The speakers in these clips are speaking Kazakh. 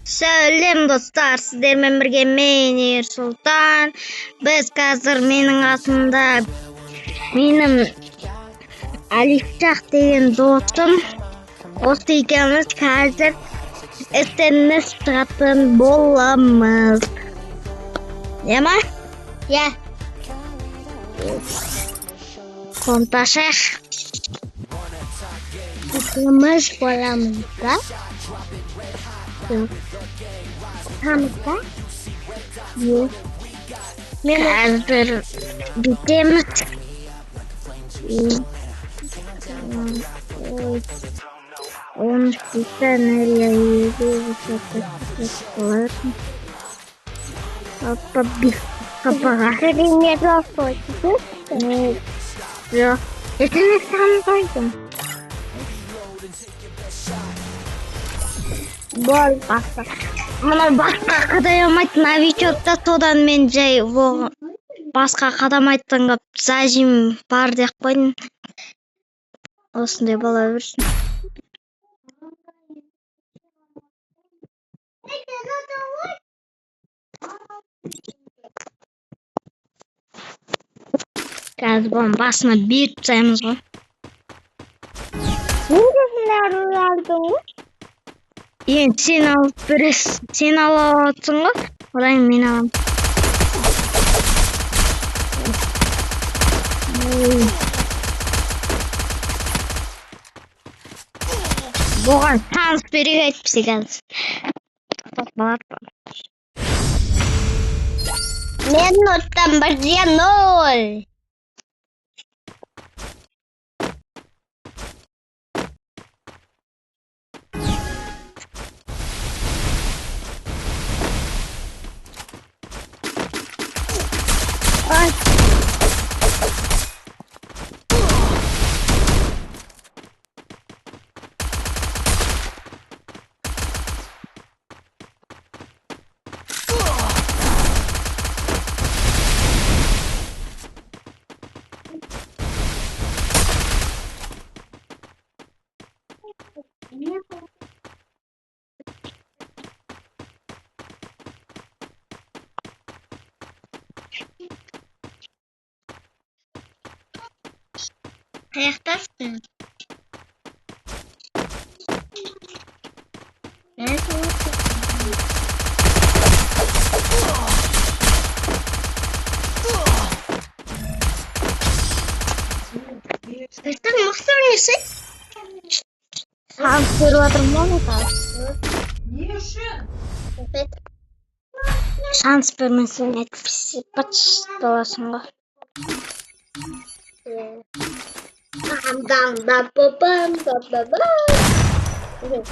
Сәлем достар, сіздермен бірге мен Ерсұлтан. Біз қазір менің қасымда менің Алифшах деген досым. Осы екеуміз қазір СНС шығатын боламыз. Иә ма? Иә. Қонташақ. Ikimiz bolamız da. Hamza. Yok. Hazır bitemiz. Он специально реагирует. Побег. Ты не заходишь? Нет. Это не сам пойдем. Бол басқа. Мына басқа қадамайтын новичокта содан мен жай басқа қадамайтын қып зажим бар деп қойдым. Осындай бола берсін. Қазір бұның басына беріп тастаймыз ғой. Енді сен алып бересің. Сен алып отырсың ғой. Одан мен аламын. Бұған шанс берейік айтпесе қазір. Мен оттан 1-0. Ay. Ayaktasın. Sen nasıl oynuyorsun? Konservatörüm var mı? Evet. Şans vermesin etkisi başlasın da. Bam bam bam bam bam bam.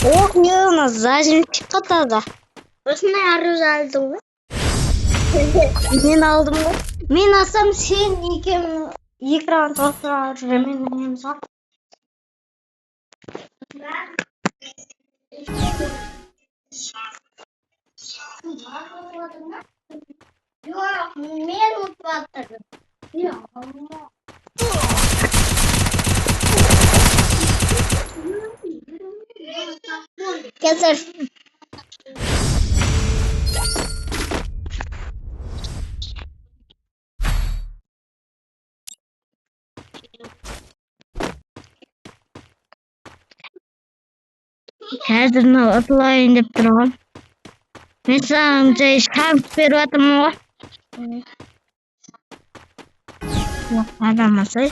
Ох, не у нас зажимчик қатады. Осындай арыз алдың ба? Мен алдым ба? Мен алсам сен екеуің екі раунд отыра жүремін ойнаймыз ғой. Жоқ, мен ұтып жатырмын. Қазір қазір ұтылайын деп тұрмын. Мен саған жай шанс беріп жатырмын ғой. Адамасай.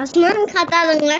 Osman katadın mı?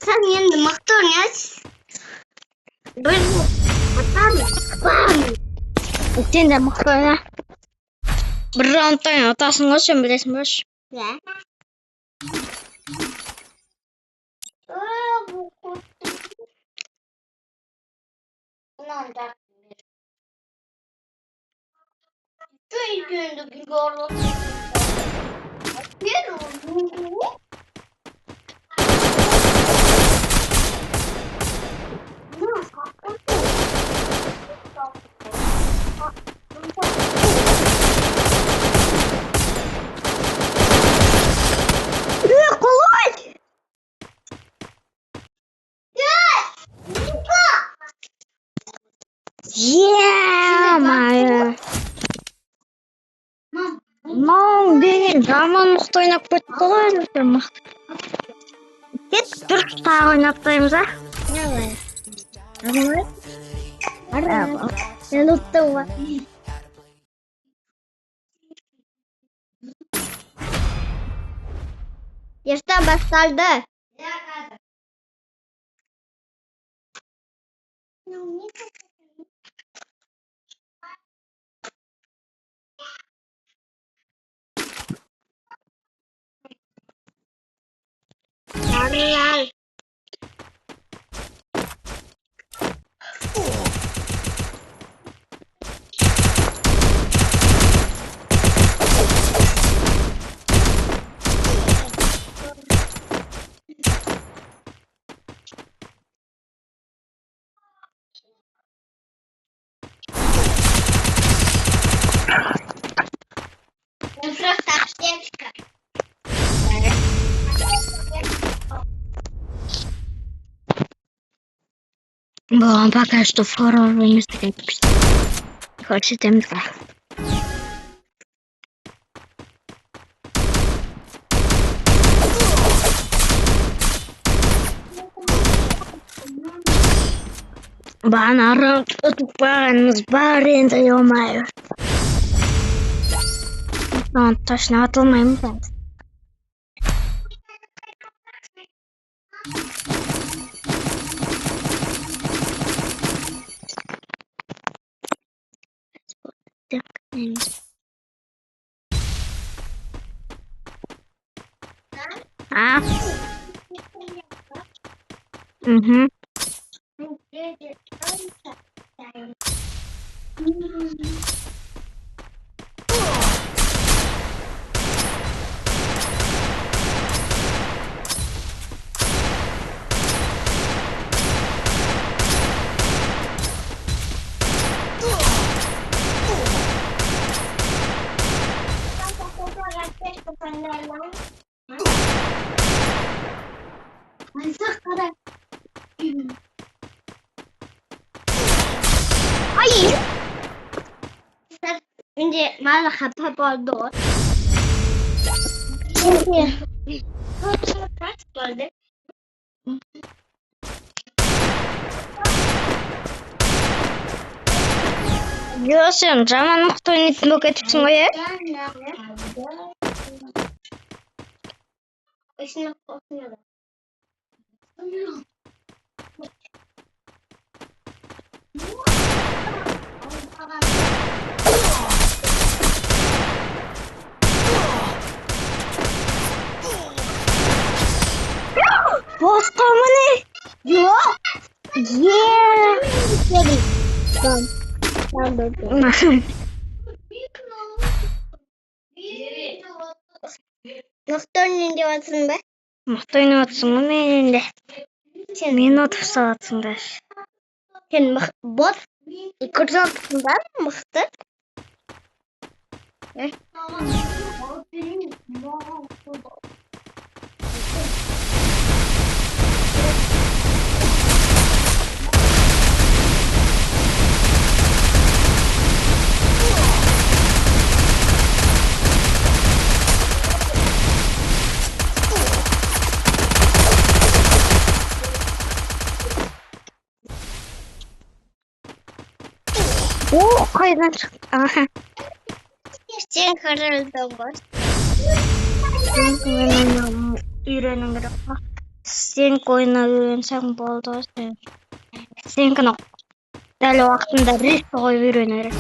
Sen енді мықты ойнайсыз. Сен де мықты ойна. Бір раундтан ұтасың ғой, сен білесің бе? Иә. Мам деген жаман мықты ойнап кетті ғой. Кет, дұрыс тағы ойнап қойымыз, а? Мен ұттым ғой. Ертең басталды. Yarın. Было пока что форовое место какое-то. Хочет МК. Банаром тупаныз бар енді, ё-моё. Точно атылмаймын ben. А? Угу. Ay! Şimdi malah hata oldu. Şimdi kaç oldu? Görüyorsun, zaman muhtemelen bu kaçısın o ya. İşini okuyorum. Boss mı? Yok. Yeah. Мықты ойнап жатсың ба? Мықты ойнап жатсың ғой мен де. Сен мені ұтып салатсың да. Сен бот көрсетесің ба мықты? Оо, хайдан çıktı. Aha. Sen kararlıdan boş. Benim үйренім керек па. Сен ойына үйренсең болды. Сенікін дәл уақытында рет қойып үйрену керек.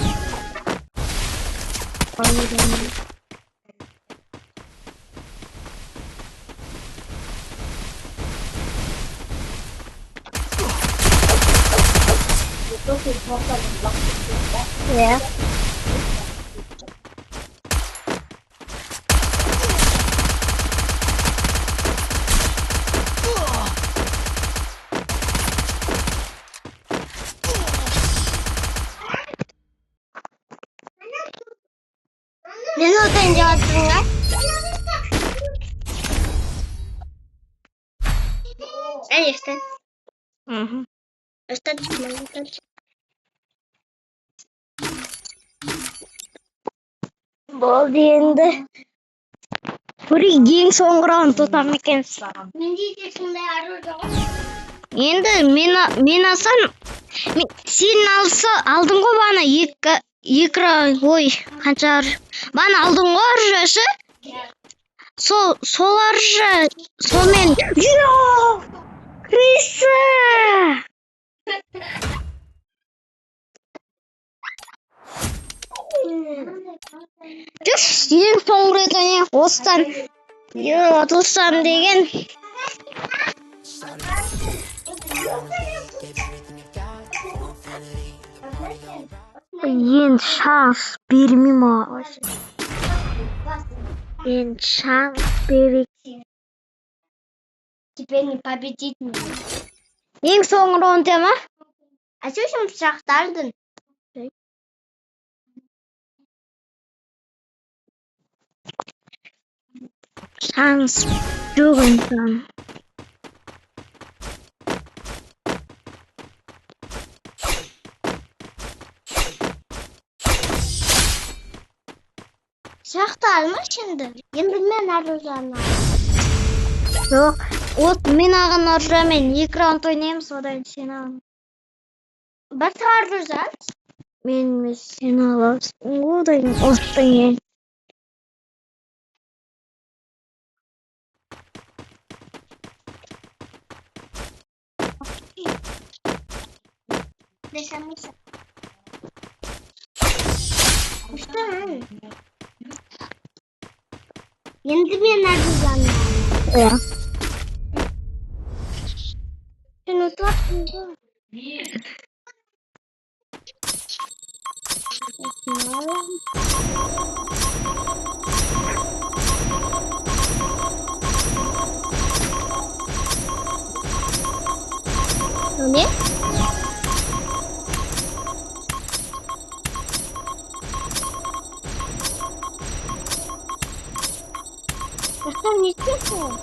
Иә. Ne zaten cevaptın ya? İşte. Мгм. İşte çıkmalı. Болды енді. Көрейік ең соңғы раунд ұтам екенсіз. Ne diyeceksin de arada? Енді мен алсам, сен алдың ғой бана екі раунд, ой, қанша бана алдың ғой аржасы. Сол аржа, сонымен Криса! Жүш, ең соңғы рет осыдан ұтылсам деген. Енді шанс бермей ма? Енді шанс берейік. Теперь не победить меня. Ең соңғы раунд ма? А что şimdi şahtardın? Шанс жоқ инсан. Şahtar şimdi? Şimdi ben arıyorum. Жоқ, мен аған аржамен екі раунд ойнаймыз, одан сен ал. Biz arayacağız. Мен сен аласың, одан ұттың ең. Deşemeyse. İşte ben. Şimdi ben arayacağım. Иә. Sen utattın da. Ne? Sen ne istiyorsun?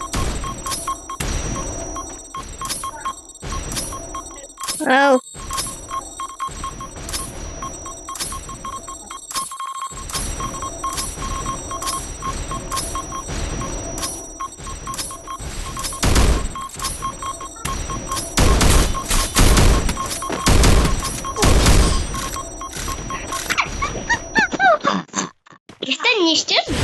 Ау. Sen ne istiyorsun?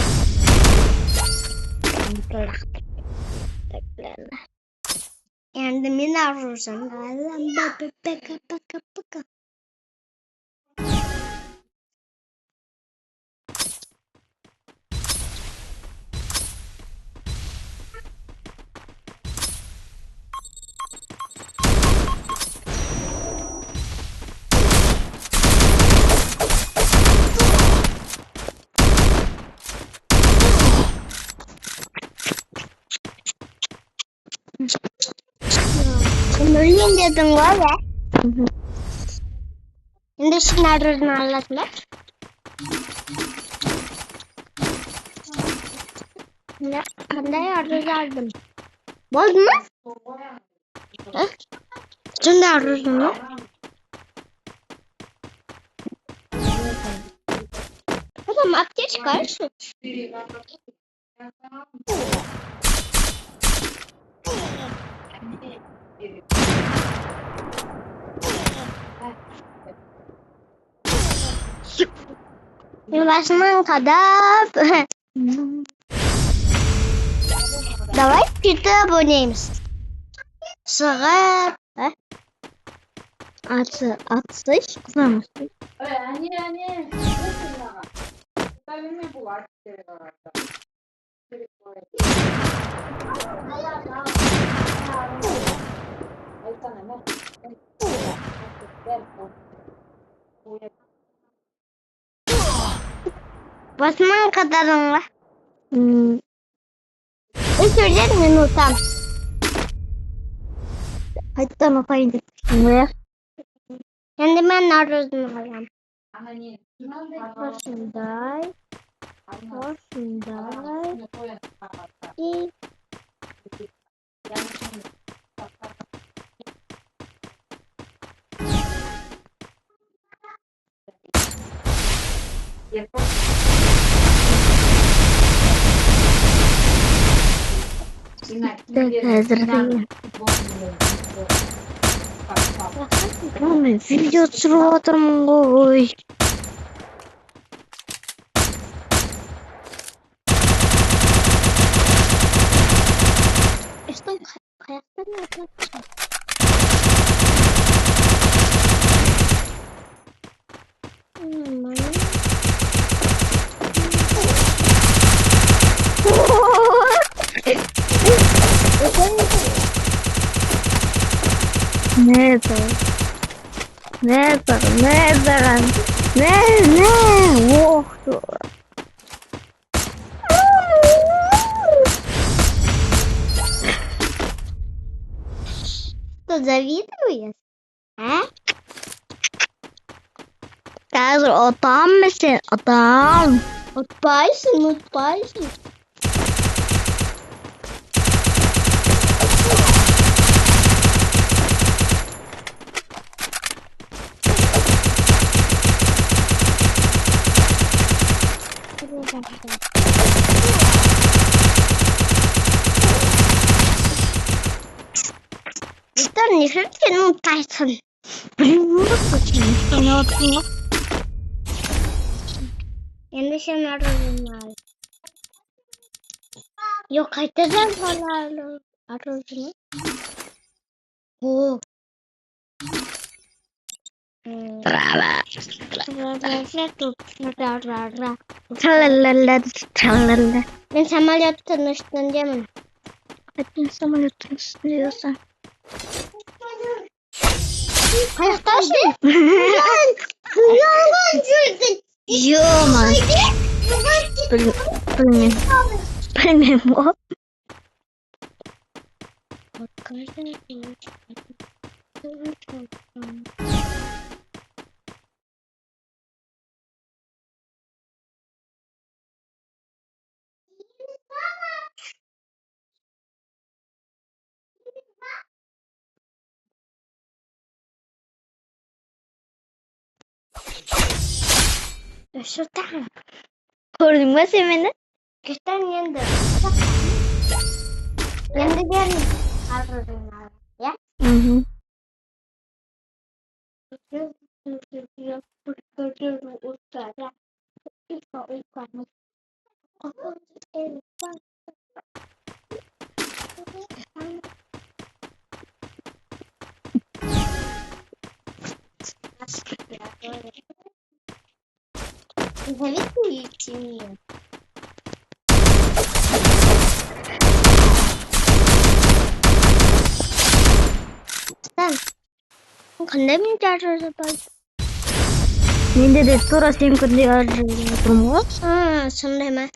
Yani ben arayacağım. Baka. Öleyim dedim var ya. Şimdi şimdi arayacağım anlatma. Ne? Kandayı arayacağım. Oldu mu? Şimdi arayacağım mı? Adam aptal çıkarsın. Başından kadar. Давай kitap oynayayız. Sıra. Atış kızamaz. 아니. 딸내미 보고 왔대. Başından kadarın var. 음, Ötürden minutam. 일단 아빠인데 뭐야? Şimdi ben narozunu alayım. 아니, Başınday. İyi. Hazırlayın. Ben video түсіріп отырмын ғой. İşte kayaktan yapacağım. Ох, Что, завидуешь? А? қазір отам сен, отам. Utpaysın. Victor, nefret seni utpaysın. Bilmiyorum ne yaptın. Şimdi sen arozunu. Yok, kaçacağım falan arozunu. Oo. Tralala. Ben samolyotta ışınlanacağım. Hadi samolotun istiyorsan. Kayaktaşın. Yandan sürdün. Yoma. Bilmiyorum o. Şuradan. Gördün mü sen beni? Göster yandı. Yandı gel. Arozunu. Ya. Hı hı. Kandemir arası bak. Ninde de tuра sen kunde arıyorum o. Ha, sen de hemen.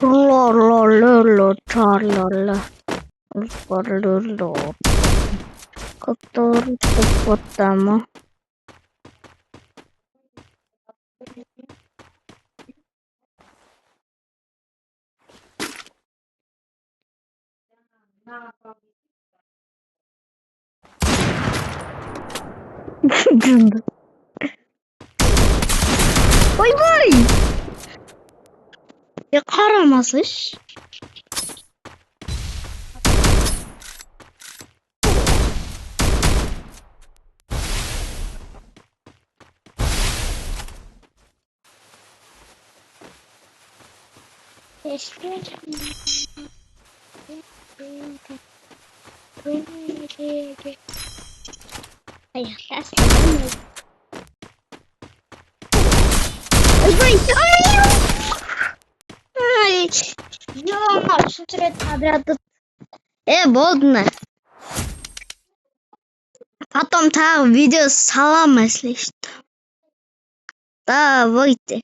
Lolololo charlala. Lololo. Kotor hipopotamo. Oy boy. Ya karamasış. Аяглаас. Ай. Ёо, шүтрээ Обрядут. Болдно. Потом так видео салам, если что. Давайте.